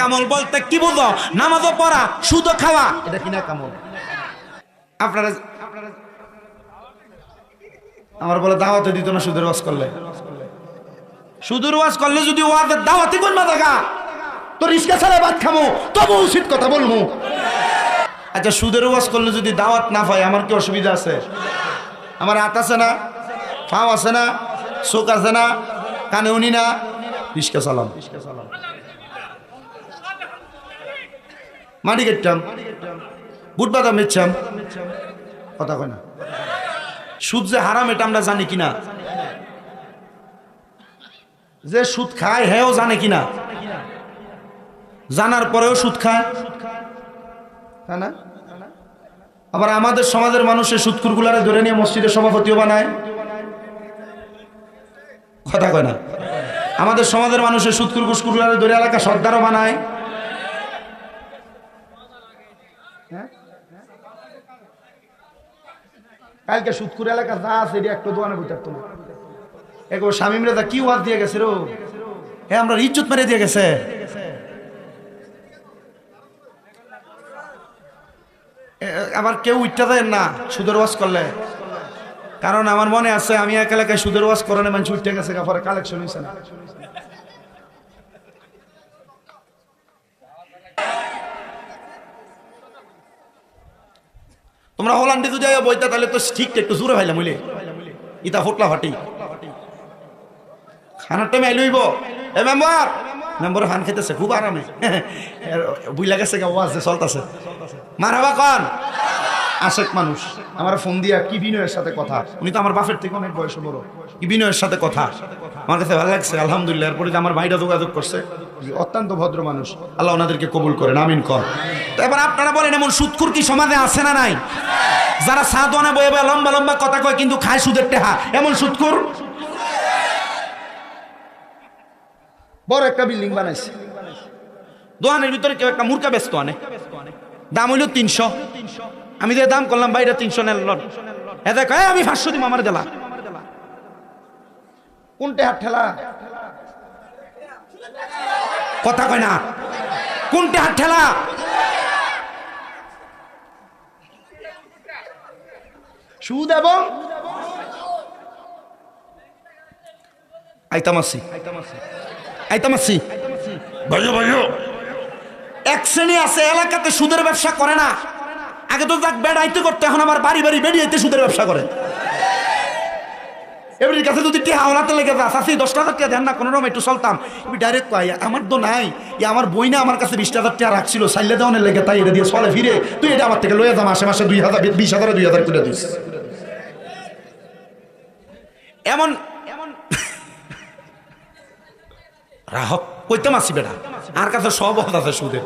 নেকামল বলতে কি বুঝো? নামাজও পড়া, সুদও খাওয়া, এটা কি নেকামল? আপনারা আমার বলে দাওয়াতে দিত না সুদের ওয়াজ করলে। সুদের ওয়াজ করলে যদি ওয়াজের দাওয়াতি করবা দেখা তো রিস্কা ছাড়া ভাত খামো, তবু উচিত কথা বলবো। আচ্ছা সুদের ওয়াজ করলে যদি দাওয়াত না পাই আমার কি অসুবিধা আছে? আমার হাত আছে না, পাও আছে না, চোখ আছে না, কানে উনি না, রিস্কা চালাম, মাটি কাটতাম, বুট বাদাম বেচতাম, কথা কয় না। সুদ যে হারাম এটা আমরা জানি কিনা? যে সুদ খায় হেও জানে কিনা? জানার পরেও সুদ খায় না? আবার আমাদের সমাজের মানুষের সুদখোর গুলারে ধরে নিয়ে মসজিদের সভাপতিও বানায়, কথা কয় না। আমাদের সমাজের মানুষের সুদখোর ঘুষখোর গুলারে ধরে এলাকা সর্দারও বানায়। কালকে সুদখোর এলাকা যা আছে এটি একটা দোকানে বইতে পারতো না। একবার শামীম রেজা কি ওয়াজ দিয়ে গেছে রো, হ্যাঁ আমরা ইজ্জত মেরে দিয়ে গেছে। আবার কেউ উঠতে দেয় না সুদের ওয়াজ করলে, কারণ আমার মনে আছে আমি এক এলাকায় সুদের ওয়াজ করে না, মানুষ উঠতে গেছে, পরে কালেকশন হয়েছে না। তোমরা হোল্যান্ডে যদি বইতা তাহলে তো ঠিক একটু জোরে ভাইলাম হইলে ইতা ফোটলা ফাটি খানার টাইমে আইলইব। এ মেম্বার, মেম্বার খান খেতেছে খুব আরামে, বুইলা গেছে ওয়াজ চলতেছে। মারহাবা কন আশেক মানুষ আমার ফোন দিয়া কি বিনয়ের সাথে কথা, উনি তো আমার বাপের থেকে অনেক বয়স বড়, কি বিনয়ের সাথে কথা, আমার কাছে ভালো লাগছে আলহামদুলিল্লাহ। এরপরে যে আমার ভাইটা যোগাযোগ করছে, অত্যন্ত ভদ্র মানুষ, আল্লাহ ওনাদেরকে কবুল করেন, আমিন কর। তো এবার আপনারা বলেন এমন সুদখোর কি সমাজে আছে না নাই? যারা সাদওয়ানা বয়ে বয়ে লম্বা লম্বা কথা কয় কিন্তু খায় সুদের টেহা, এমন সুদখোর। বড় একটা বিল্ডিং বানাইছে, দোকানের ভিতরে কেউ একটা মুরকা ব্যস্ত আনে, দাম হইল 300, আমি যে দাম করলাম বাইরে 300 নেল, এ দেখ আমি 500 দিব আমার দেলা। কোনটা হাত ঠেলা? কথা কয় না, কোনটা হাত ঠেলা? সুদ এবং আইতামাসি ভাইও ভাইও এক শ্রেণী আছে এলাকাতে সুদের ব্যবসা করে না। আগে তো যাক বেড়াইতে করতে, এখন আবার বাড়ি বাড়ি বেরিয়েতে সুদের ব্যবসা করে। এবারের কাছে যদি টিহা ওনাতে লেগে যা চাষি 10,000 টাকা দেন না, কোনো রকম একটু চলতাম, ডাইরেক্ট কয় আমার তো নাই, আমার বই না আমার কাছে 20,000 টাকা রাখছিল, সাইলে দেওয়ানের লেগে, তাই এটা দিয়ে চলে ফিরে, তুই এটা আমার থেকে লয়ে যা, মাসে মাসে 2,000 20,000 2,000 করে দিস। এমন রাহক কইতাম আসি বেটা, আর কাছে সব আছে সুদের।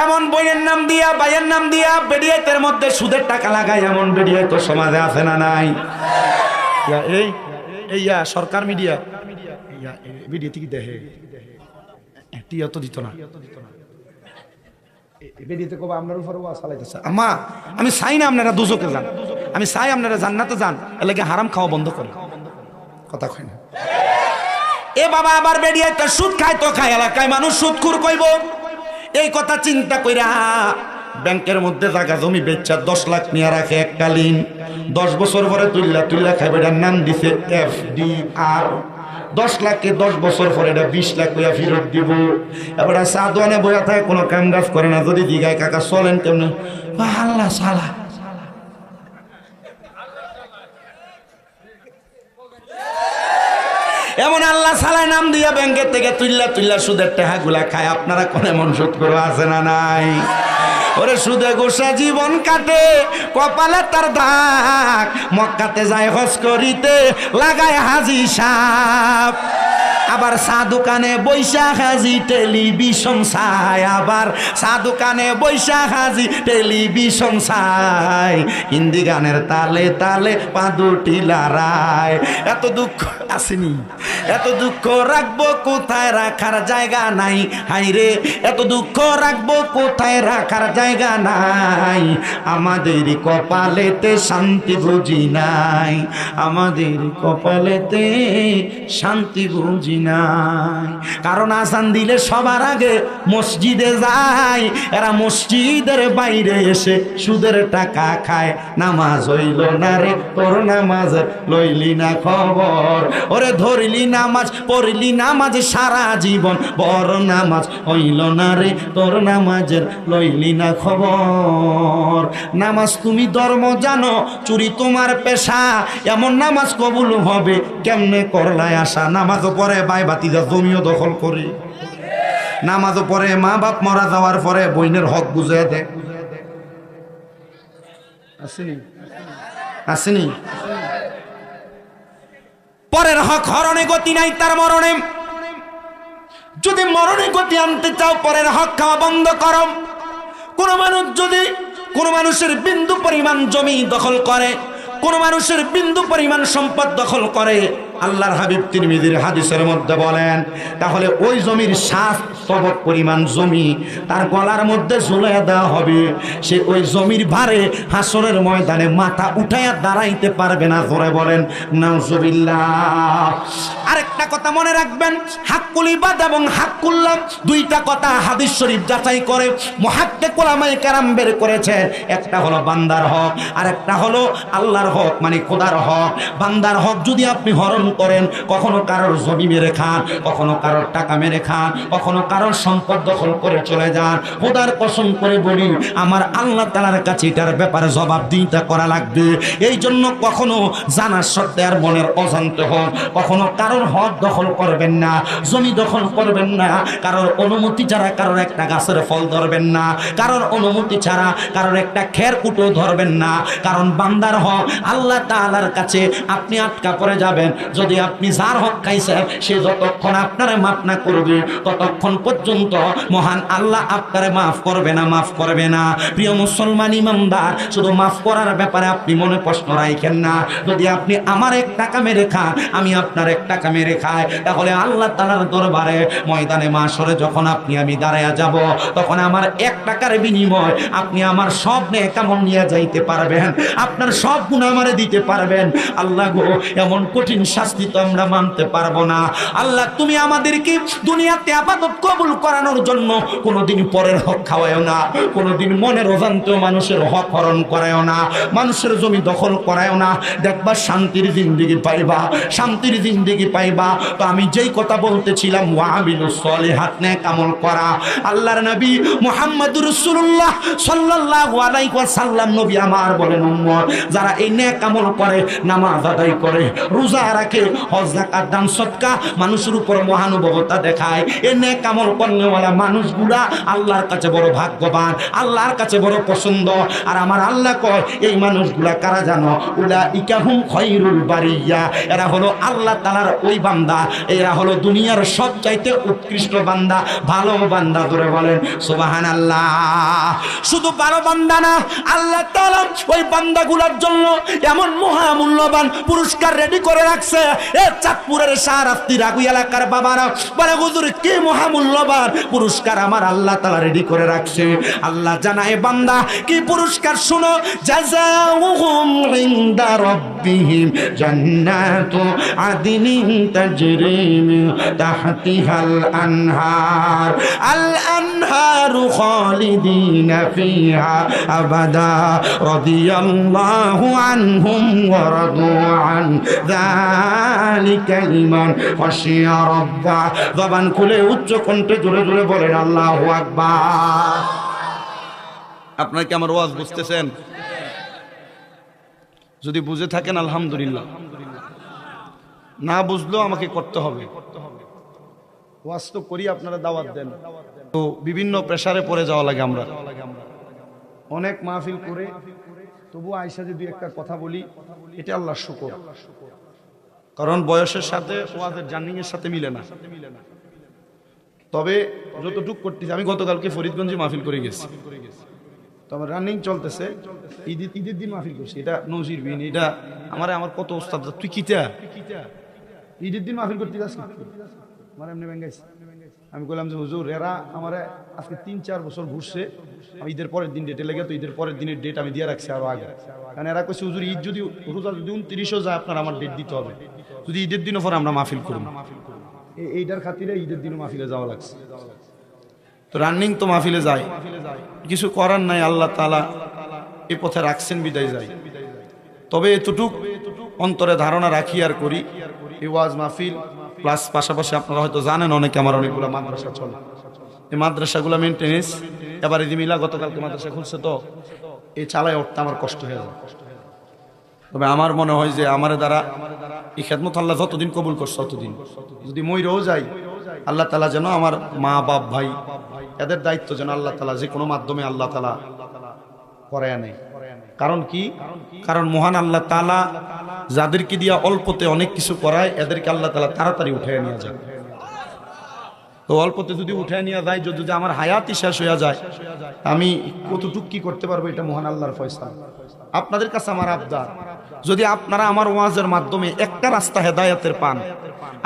এমন বইয়ের নাম দিয়া ভাইয়ের নাম দিয়া বেরিয়েতের মধ্যে সুদের টাকা লাগায়, এমন বেরিয়ে তো সমাজে আছে না নাই? এই এইয়া সরকার মিডিয়া ভিডিও থেকে দেখে টিয়া তো দিত না, বেরিয়েতে কবা আপনার উপর ওয়াজ চালাইতেছে। আম্মা আমি চাই না আপনারা দুজকে যান, আমি চাই আপনারা জান্নাতে যান, এর লাগে হারাম খাওয়া বন্ধ করে, কথা কয় না। এ বাবা আবার বেরিয়ে তো সুদ খায়, তো খায়, এলাকায় মানুষ সুদখোর কইব। এই কথা চিন্তা কইরা ব্যাংকের মধ্যে জায়গা জমি বেচা 10 লাখ নিয়ে রাখে এককালীন, 10 বছর পরে তুইলা খাইবে, এটার নাম দিছে FDR। 10 লাখকে 10 বছর পরে এটা 20 লাখ কইয়া ফেরত দিব। এবার সাদওয়ানে বইয়া থাকে, কোনো কাম কাজ করে না, যদি দিঘায় কাকা চলেন কেমন, আল্লাহ সালা এমন আল্লাহ সালায় নাম দিয়া ব্যাংকের থেকে তুইলা সুদের টাকা গুলা খায়। আপনারা কোন এমন সুদ করে আছে না নাই? ওরে সুদে গোসা জীবন কাটে, কপালে তার দাগ, মক্কাতে যায় হজ করিতে লাগায় হাজি সাপ। আবার চা দোকানে বৈশা হাজি টেলিভিশন চাই, আবার চা দোকানে বৈশা হাজি টেলিভিশন চাই, হিন্দি গানের তালে তালে পা দুটি লড়ায়। এত দুঃখ আসেনি, এত দুঃখ রাখবো কোথায়, রাখার জায়গা নাই, হাইরে এত দুঃখ রাখবো কোথায়, রাখার জায়গা নাই। আমাদের কপালেতে শান্তি বুঝি নাই, আমাদের কপালেতে শান্তি বুঝি বুঝি নাই। কারণ আজান দিলে সবার আগে মসজিদে যায়, এরা মসজিদের বাইরে এসে সুদের টাকা খায়। নামাজ হইল না রে তোর, নামাজ লইলি না খবর। ওরে ধরলি নামাজ পড়লি নামাজ সারা জীবন, বড় নামাজ হইল না রে তোর, নামাজের লইলি না খবর। নামাজ তুমি ধর্ম জানো, চুরি তোমার পেশা, এমন নামাজ কবুল হবে কেমনে করলায় আশা। নামাজও পরে ভাই বাতিজা জমিও দখল করি, নামাজও পরে মা বাপ মারা যাওয়ার পরে বইনের হক বুঝে দেয়। আসেনি আসেনি পরের হক হরণে গতি নাই তার মরণে। যদি মরণে গতি আনতে চাও পরের হক খাওয়া বন্ধ করো। কোন মানুষ যদি কোন মানুষের বিন্দু পরিমাণ জমি দখল করে, কোন মানুষের বিন্দু পরিমাণ সম্পদ দখল করে, আল্লাহর হাবিব তিরমিজির হাদিসের মধ্যে বলেন, তাহলে ওই জমির 7 তবক পরিমাণ জমি তার গলার মধ্যে ঝুলাইয়া দেওয়া হবে। সে ওই জমির ভারে হাসরের ময়দানে মাথা উঠাইয়া দাঁড়াইতে পারবে না। জোরে বলেন নাউজুবিল্লাহ। আরেকটা কথা মনে রাখবেন, হাক্কুল ইবাদ এবং হাক্কুল্লাহ দুইটা কথা হাদিস শরীফ যাচাই করে মুহাক্কিক উলামায়ে কেরাম বের করেছেন। একটা হলো বান্দার হক, আর একটা হলো আল্লাহর হক, মানে খোদার হক। বান্দার হক যদি আপনি হরণ করেন, কখনো কারোর জমি মেরে খান, কখনো কারোর টাকা মেরে খান, কখনো কারোর সম্পদ দখল করে চলে যান, খোদার কসম করে বলি আমার আল্লাহ তাআলার কাছে এটার ব্যাপারে জবাবদিহিতা করা লাগবে। এই জন্য কখনো জানার সত্ত্বে আর মনের অজান্তে হন, কখনো কারোর হক দখল করবেন না, জমি দখল করবেন না, কারোর অনুমতি ছাড়া কারোর একটা গাছের ফল ধরবেন না, কারোর অনুমতি ছাড়া কারোর একটা খের কুটো ধরবেন না। কারণ বান্দার হক আল্লাহ তাআলার কাছে আপনি আটকা পড়ে যাবেন। যদি আপনি যার হক খাইছেন সে যতক্ষণ আপনারে মাফ না করবে ততক্ষণ পর্যন্ত মহান আল্লাহ আপনারে মাফ করবে না, মাফ করবে না। প্রিয় মুসলমান ইমানদার, শুধু মাফ করার ব্যাপারে আপনি মনে প্রশ্ন রাখেন না। যদি আপনি আমার 1 টাকা মেরে খান, আমি আপনার 1 টাকা মেরে খাই, তাহলে আল্লাহ তাআলার দরবারে ময়দানে মাশরে যখন আপনি আমি দাঁড়ায়া যাব, তখন আমার 1 টাকার বিনিময় আপনি আমার সব নেক আমল নিয়ে যাইতে পারবেন, আপনার সব গুনাহ আমারে দিতে পারবেন। আল্লাহ গো, এমন কঠিন শাস্তি তো আমরা মানতে পারবো না। আল্লাহ তুমি আমাদেরকে দুনিয়াতে ইবাদত কবুল করানোর জন্য কোনোদিন পরের হক খাওয়ায়ও না, কোনোদিন মনের অজান্তেও মানুষের হক হরণ করায়ও না, মানুষের জমি দখল করায়ও না। দেখবা শান্তির জিন্দেগি পাইবা, শান্তির জিন্দেগি পাইবা। তো আমি যেই কথা বলতেছিলাম, ওয়াবিলুস সলিহাত, নেক আমল করা। আল্লাহর নবী মুহাম্মদুর রাসূলুল্লাহ সাল্লাল্লাহু আলাইহি ওয়াসাল্লাম নবী আমার বলেন, উম্মত যারা এই নেক আমল করে, নামাজ আদায় করে, রোজা রাখে, হজ যাকাত দান সদকা, মানুষের উপর মহানুভবতা দেখায়, এই নেক আমল করনেওয়ালা মানুষগুলা আল্লাহর কাছে বড় ভাগ্যবান, আল্লাহর কাছে বড় পছন্দ। আর আমার আল্লাহ কয় এই মানুষগুলা কারা জানো? উলাইকা হুম খায়রুল বারিয়া, এরা হলো আল্লাহ তাআলার ওই বান্দা, এরা হলো দুনিয়ার সবচাইতে উৎকৃষ্ট বান্দা, ভালো বান্দা। ধরে বলেন সুবহানাল্লাহ। শুধু ভালো বান্দা না, আল্লাহ তাআলা ওই বান্দাগুলোর জন্য এমন মহামূল্যবান পুরস্কার রেডি করে রাখছে। এ চাঁদপুরের শাহরাস্তি রাগু এলাকার বাবারা বলে, হুজুর কি মহামূল্যবান পুরস্কার আমার আল্লাহ তাআলা রেডি করে রাখছে। আল্লাহ জানায় বান্দা কি পুরস্কার শুনো, জাযাউহুম ইনদা রাব্বিহিম জান্নাতু আদনিন তাজরি মিন তাহতিহাল আনহার, আল আনহারু খালিদিনা ফিহা আবাদা রাদিয়াল্লাহু আনহুম ওয়া রাদু আন যালিকা লিমান খাশিয়া রাব্বা। জবান খুলে উচ্চ কণ্ঠে জোরে জোরে বলেন আল্লাহু আকবার। আপনারা কি আমার ওয়াজ বুঝতেছেন? যদি বুঝে থাকেন আলহামদুলিল্লাহ, না বুঝলেও আমাকে করতে হবে। ওয়াজ তো করি, আপনারা দাওয়াত দেন। তো বিভিন্ন প্রেসারে পড়ে যাওয়া লাগে, আমরা অনেক মাহফিল করে, তবু আয়সা যদি একটা কথা বলি, এটা আল্লাহর শুকর। কারণ বয়সের সাথে ওয়াজের জার্নিং এর সাথে মিলে না। তবে যতটুক করতেছি, আমি গতকালকে ফরিদগঞ্জে মাহফিল করে গেছি, তবে রানিং চলতেছে। ঈদের দিন মাহফিল করছি, এটা নজির বিন। এটা আমার কত ওস্তাদ, তুই কিটা ঈদের দিন মাহফিল করতে যাস? আমার এমনি ব্যাঙ্গাইছে। আমি বললাম যে হুজুর, এরা আমার আজকে 3-4 বছর ঘুরছে, ঈদের পরের দিন ডেটে লেগে, তো ঈদের পরের দিনের ডেট আমি দিয়ে রাখছি আরো আগে। কারণ এরা কইছে হুজুর ঈদ যদি রোজা যদি 29ও যায়, আপনার আমার ডেট দিতে হবে, যদি ঈদের দিনও পরে আমরা মাহফিল করব। এইটার খাতিরে ঈদের দিনও মাহফিলে যাওয়া লাগছে। তো রানিং তো মাহফিলে যায়, কিছু করার নাই, আল্লাহ তাআলা এই পথে রাখছেন বিদায় যায়। তবে এতটুক অন্তরে ধারণা রাখি আর করি, এই ওয়াজ মাহফিল প্লাস পাশাপাশি আপনারা হয়তো জানেন অনেকে আমার অনেকগুলো মাদ্রাসা চলে, এই মাদ্রাসাগুলো মেনটেনেন্স এবার ঈদ মিলা গতকালকে মাদ্রাসা খুলছে, তো এই চালায় উঠতে আমার কষ্ট হয়ে যায়। তবে আমার মনে হয় যে আমার দ্বারা এই খেদমত আল্লাহ যতদিন কবুল করছে ততদিন, যদি মইরেও যাই আল্লাহ তাআলা যেন আমার মা বাপ ভাই এদের দায়িত্ব যেন আল্লাহ তাআলা যে কোনো মাধ্যমে আল্লাহ তাআলা করায় নেয়। কারণ কি? কারণ মহান আল্লাহ তাআলা যাদেরকে দিয়া অল্পতে অনেক কিছু করায় এদেরকে আল্লাহ তাআলা তাড়াতাড়ি উঠায় নিয়ে যায়। তো অল্পতে যদি উঠায় নিয়ে যায়, যদি আমার হায়াতই শেষ হয়ে যায়, আমি কতটুক কি করতে পারবো এটা মহান আল্লাহর ফয়সালা। আপনাদের কাছে আমার আবদার, যদি আপনারা আমার ওয়াজের মাধ্যমে একটা রাস্তা হেদায়েতের পান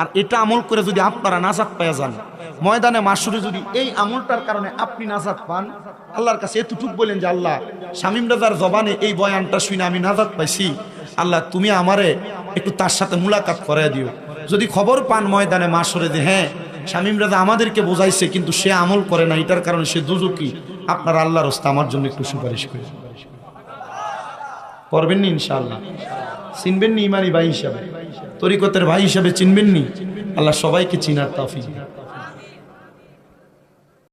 আর এটা আমল করে যদি আপনারা নাজাত পেয়ে যান, ময়দানে মাশরুরে যদি এই আমলটার কারণে আপনি নাজাত পান, আল্লাহর কাছে এতটুক বলেন যে আল্লাহ শামীম রাজার জবানে এই বয়ানটা শুনে আমি নাজাত পাইছি, আল্লাহ তুমি আমারে একটু তার সাথে মুলাকাত করায় দিও। যদি খবর পান ময়দানে মাশরুরে যে হ্যাঁ শামীম রাজা আমাদেরকে বোঝাইছে কিন্তু সে আমল করে না, এটার কারণে সে দুজকি, আপনারা আল্লাহর রাস্তা আমার জন্য একটু সুপারিশ করে করবেন নি ইনশাআল্লাহ। চিনবেন নি ইমানি ভাই হিসাবে, তরিকতের ভাই হিসাবে চিনবেন নি, আল্লাহ সবাইকে চিনার তৌফিক।